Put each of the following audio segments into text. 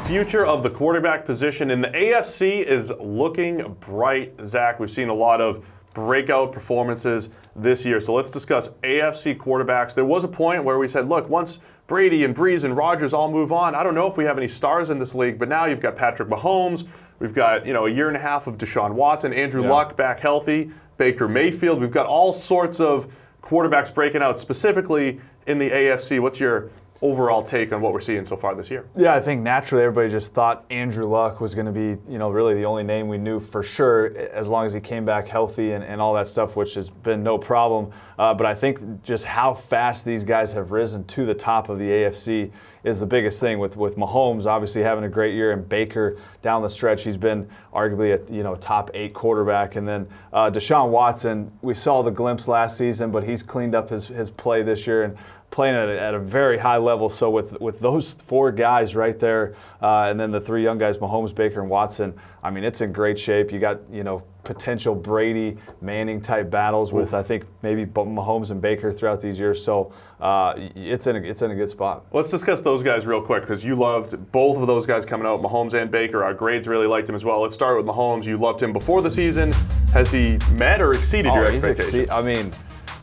future of the quarterback position in the AFC is looking bright, Zach. We've seen a lot of breakout performances this year. So let's discuss AFC quarterbacks. There was a point where we said, look, once Brady and Breeze and Rodgers all move on, I don't know if we have any stars in this league, but now you've got Patrick Mahomes. We've got, a year and a half of DeShaun Watson, Andrew Luck back healthy, Baker Mayfield. We've got all sorts of quarterbacks breaking out specifically in the AFC. What's your overall take on what we're seeing so far this year? Yeah, I think naturally everybody just thought Andrew Luck was going to be, really the only name we knew for sure as long as he came back healthy and all that stuff, which has been no problem. But I think just how fast these guys have risen to the top of the AFC is the biggest thing with Mahomes obviously having a great year, and Baker down the stretch. He's been arguably a top 8 quarterback. And then DeShaun Watson, we saw the glimpse last season, but he's cleaned up his play this year and playing at a very high level. So with those 4 guys right there, and then the 3 young guys, Mahomes, Baker, and Watson, I mean, it's in great shape. You got, potential Brady, Manning type battles with, I think, maybe Mahomes and Baker throughout these years. So it's in a good spot. Let's discuss those guys real quick, because you loved both of those guys coming out, Mahomes and Baker. Our grades really liked him as well. Let's start with Mahomes. You loved him before the season. Has he met or exceeded your expectations? I mean,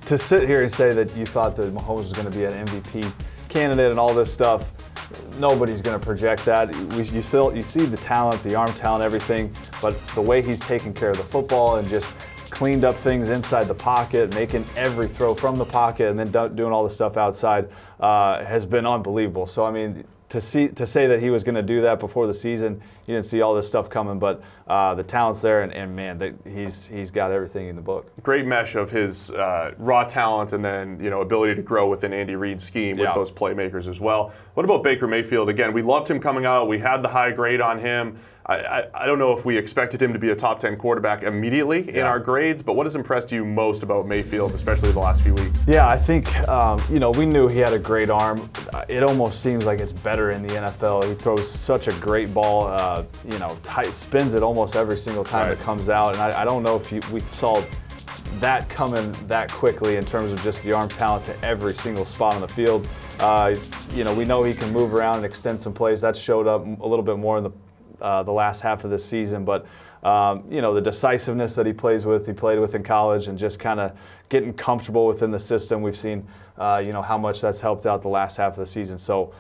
to sit here and say that you thought that Mahomes was going to be an MVP candidate and all this stuff, nobody's going to project that. You see the talent, the arm talent, everything, but the way he's taking care of the football and just cleaned up things inside the pocket, making every throw from the pocket, and then doing all the stuff outside has been unbelievable. So, I mean, to say that he was going to do that before the season, you didn't see all this stuff coming, but the talent's there, and man, he's got everything in the book. Great mesh of his raw talent and then ability to grow within Andy Reid's scheme with those playmakers as well. What about Baker Mayfield? Again, we loved him coming out. We had the high grade on him. I don't know if we expected him to be a top 10 quarterback immediately in our grades, but what has impressed you most about Mayfield, especially the last few weeks? Yeah, I think, we knew he had a great arm. It almost seems like it's better in the NFL. He throws such a great ball, tight, spins it almost every single time it comes out. And I don't know if we saw that coming that quickly in terms of just the arm talent to every single spot on the field. We know he can move around and extend some plays. That showed up a little bit more in the last half of this season, but the decisiveness that he played with in college, and just kind of getting comfortable within the system. We've seen, how much that's helped out the last half of the season. So,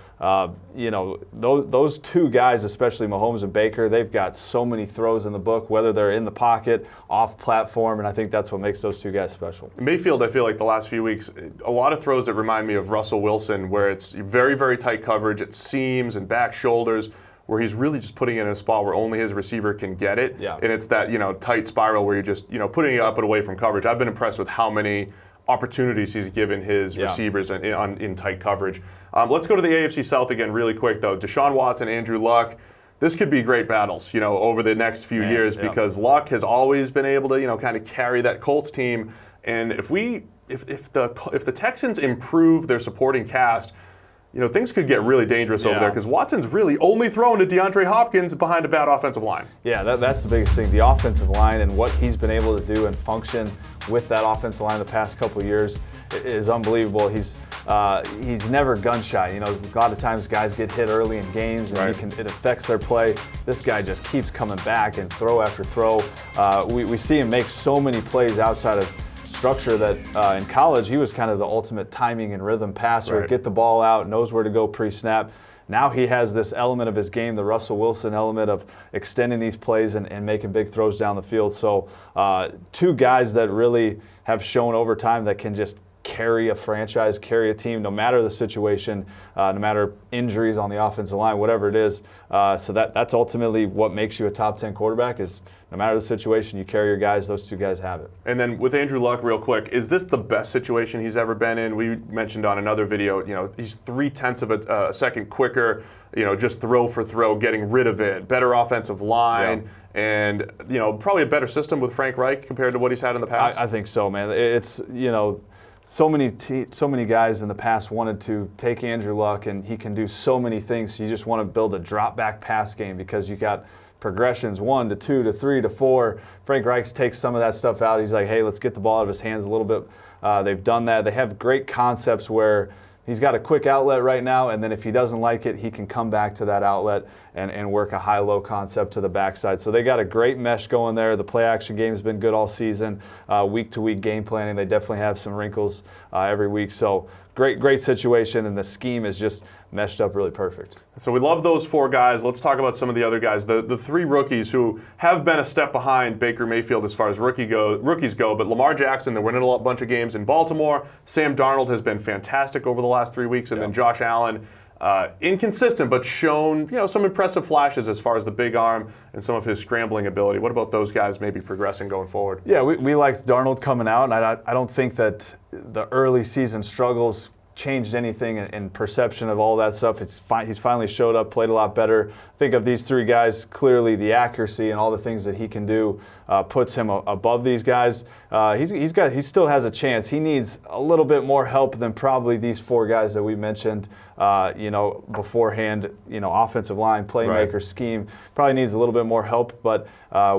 those 2 guys, especially Mahomes and Baker, they've got so many throws in the book, whether they're in the pocket, off platform, and I think that's what makes those 2 guys special. Mayfield, I feel like the last few weeks, a lot of throws that remind me of Russell Wilson, where it's very, very tight coverage, it's seams and back shoulders, where he's really just putting it in a spot where only his receiver can get it. Yeah. And it's that, tight spiral where you're just, putting it up and away from coverage. I've been impressed with how many opportunities he's given his receivers in tight coverage. Let's go to the AFC South again really quick, though. DeShaun Watson, Andrew Luck. This could be great battles, over the next few years, because Luck has always been able to, kind of carry that Colts team. And if the Texans improve their supporting cast, things could get really dangerous over there, because Watson's really only thrown to DeAndre Hopkins behind a bad offensive line. Yeah, that's the biggest thing. The offensive line and what he's been able to do and function with that offensive line the past couple of years is unbelievable. He's never gun shy. A lot of times guys get hit early in games and it affects their play. This guy just keeps coming back and throw after throw. We see him make so many plays outside of structure that in college he was kind of the ultimate timing and rhythm passer. Get the ball out, knows where to go pre-snap. Now he has this element of his game, the Russell Wilson element of extending these plays and making big throws down the field. So 2 guys that really have shown over time that can just carry a franchise, carry a team, no matter the situation, no matter injuries on the offensive line, whatever it is. So that's ultimately what makes you a top 10 quarterback, is no matter the situation, you carry your guys. Those 2 guys have it. And then with Andrew Luck, real quick, is this the best situation he's ever been in? We mentioned on another video, he's 0.3 of a second quicker, just throw for throw, getting rid of it, better offensive line. And, probably a better system with Frank Reich compared to what he's had in the past. I think so, man. It's, so many guys in the past wanted to take Andrew Luck, and he can do so many things. So you just want to build a drop back pass game, because you got progressions 1 to 2 to 3 to 4. Frank Reich takes some of that stuff out. He's like, hey, let's get the ball out of his hands a little bit. They've done that. They have great concepts where He's got a quick outlet right now, and then if he doesn't like it, he can come back to that outlet and work a high-low concept to the backside. So they got a great mesh going there. The play-action game has been good all season. Week-to-week game planning, they definitely have some wrinkles every week. So great situation, and the scheme is just meshed up really perfect. So we love those 4 guys. Let's talk about some of the other guys. The 3 rookies who have been a step behind Baker Mayfield as far as rookies go, but Lamar Jackson, they're winning a bunch of games in Baltimore. Sam Darnold has been fantastic over the last 3 weeks, and then Josh Allen, inconsistent, but shown some impressive flashes as far as the big arm and some of his scrambling ability. What about those guys maybe progressing going forward? Yeah, we liked Darnold coming out, and I don't think that the early season struggles changed anything in perception of all that stuff. He's finally showed up, played a lot better. Think of these 3 guys, clearly the accuracy and all the things that he can do puts him above these guys. He still has a chance. He needs a little bit more help than probably these 4 guys that we mentioned beforehand. Offensive line, playmaker, scheme, probably needs a little bit more help, but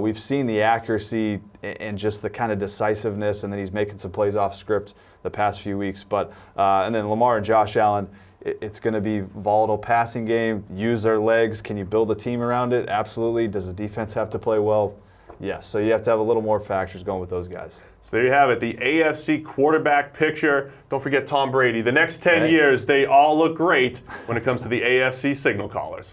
we've seen the accuracy and just the kind of decisiveness, and then he's making some plays off script the past few weeks. But and then Lamar and Josh Allen, it's going to be volatile passing game. Use their legs. Can you build a team around it? Absolutely. Does the defense have to play well? Yes. So you have to have a little more factors going with those guys. So there you have it, the AFC quarterback picture. Don't forget Tom Brady. The next 10 years, they all look great when it comes to the AFC signal callers.